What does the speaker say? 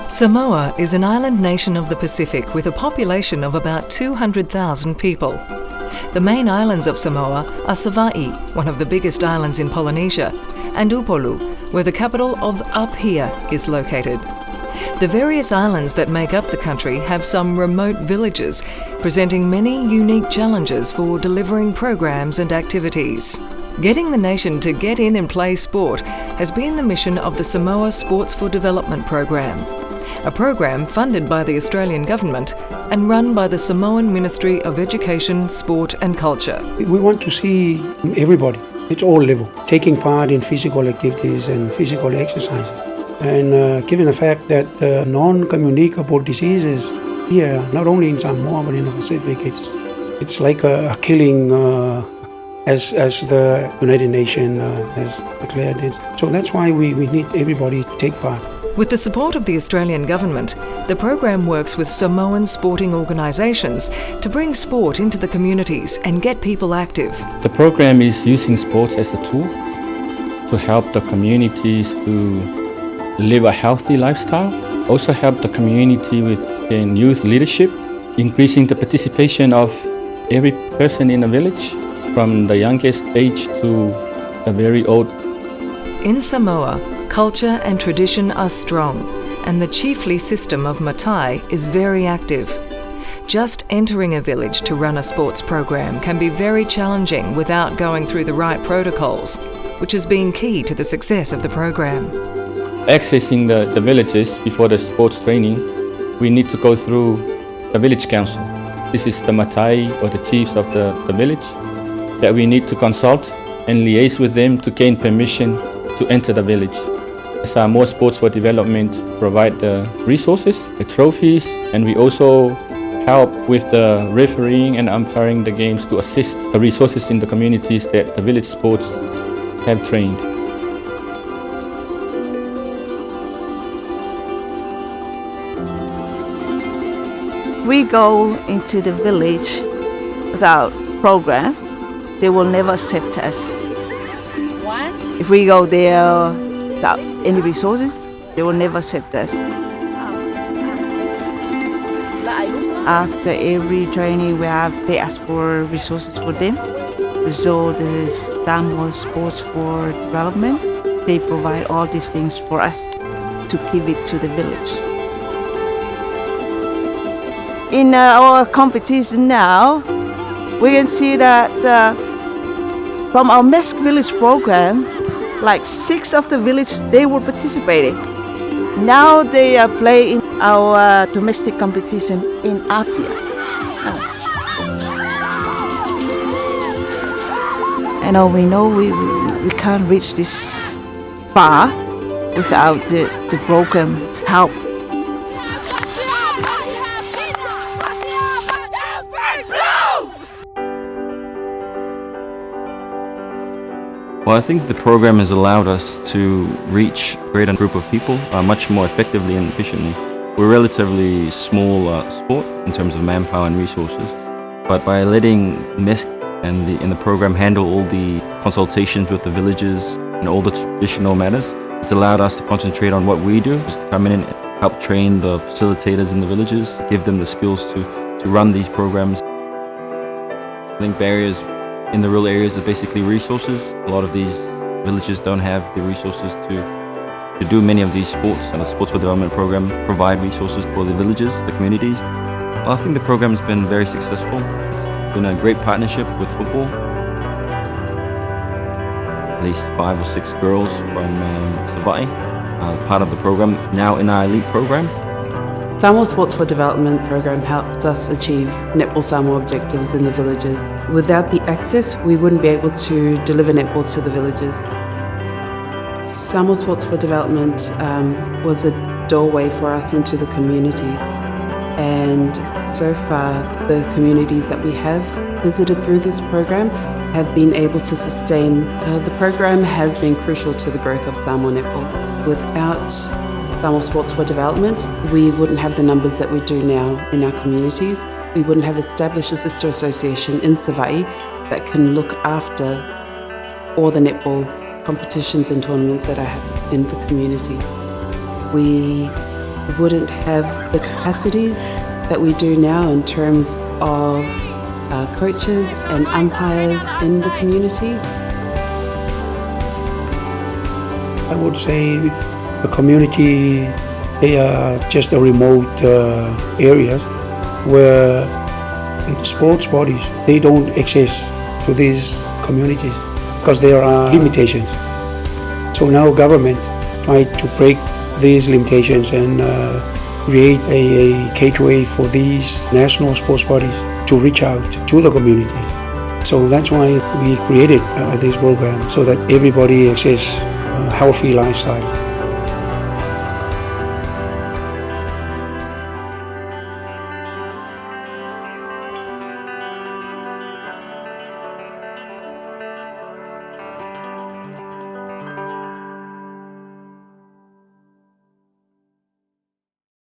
Samoa is an island nation of the Pacific with a population of about 200,000 people. The main islands of Samoa are Savaii, one of the biggest islands in Polynesia, and Upolu, where the capital of Apia is located. The various islands that make up the country have some remote villages, presenting many unique challenges for delivering programs and activities. Getting the nation to get in and play sport has been the mission of the Samoa Sports for Development program, a program funded by the Australian Government and run by the Samoan Ministry of Education, Sport and Culture. We want to see everybody, at all levels, taking part in physical activities and physical exercises. And given the fact that non-communicable diseases here, not only in Samoa but in the Pacific, it's like a killing as the United Nations has declared it. So that's why we need everybody to take part. With the support of the Australian Government, the program works with Samoan sporting organisations to bring sport into the communities and get people active. The program is using sports as a tool to help the communities to live a healthy lifestyle, also help the community with youth leadership, increasing the participation of every person in a village, from the youngest age to the very old. In Samoa, culture and tradition are strong, and the chiefly system of Matai is very active. Just entering a village to run a sports program can be very challenging without going through the right protocols, which has been key to the success of the program. Accessing the villages before the sports training, we need to go through the village council. This is the Matai, or the chiefs of the village, that we need to consult and liaise with them to gain permission to enter the village. Samoa Sports for Development provide the resources, the trophies, and we also help with the refereeing and umpiring the games to assist the resources in the communities that the village sports have trained. We go into the village without program, they will never accept us. If we go there without any resources, they will never accept us. After every training, they ask for resources for them. So the Samoa Sports for Development, they provide all these things for us to give it to the village. In our competition now, we can see that from our Mesk Village program, like 6 of the villages, they were participating. Now they are playing our domestic competition in Apia. And we know we can't reach this far without the program's help. Well, I think the program has allowed us to reach a greater group of people much more effectively and efficiently. We're a relatively small sport in terms of manpower and resources, but by letting MESC and in the program handle all the consultations with the villages and all the traditional matters, it's allowed us to concentrate on what we do, just to come in and help train the facilitators in the villages, give them the skills to run these programs. I think barriers in the rural areas are basically resources. A lot of these villages don't have the resources to do many of these sports, and the Sports for Development program provide resources for the villages, the communities. Well, I think the program's been very successful. It's been a great partnership with football. At least 5 or 6 girls from Savaii, part of the program, now in our elite program. Samoa Sports for Development program helps us achieve netball Samoa objectives in the villages. Without the access, we wouldn't be able to deliver netballs to the villages. Samoa Sports for Development was a doorway for us into the communities, and so far the communities that we have visited through this program have been able to sustain. The program has been crucial to the growth of Samoa netball. Without Samoa Sports for Development, we wouldn't have the numbers that we do now in our communities. We wouldn't have established a sister association in Savaii that can look after all the netball competitions and tournaments that are happening in the community. We wouldn't have the capacities that we do now in terms of coaches and umpires in the community. I would say the community, they are just a remote areas where sports bodies, they don't access to these communities because there are limitations. So now government try to break these limitations and create a gateway for these national sports bodies to reach out to the community. So that's why we created this program, so that everybody access a healthy lifestyle.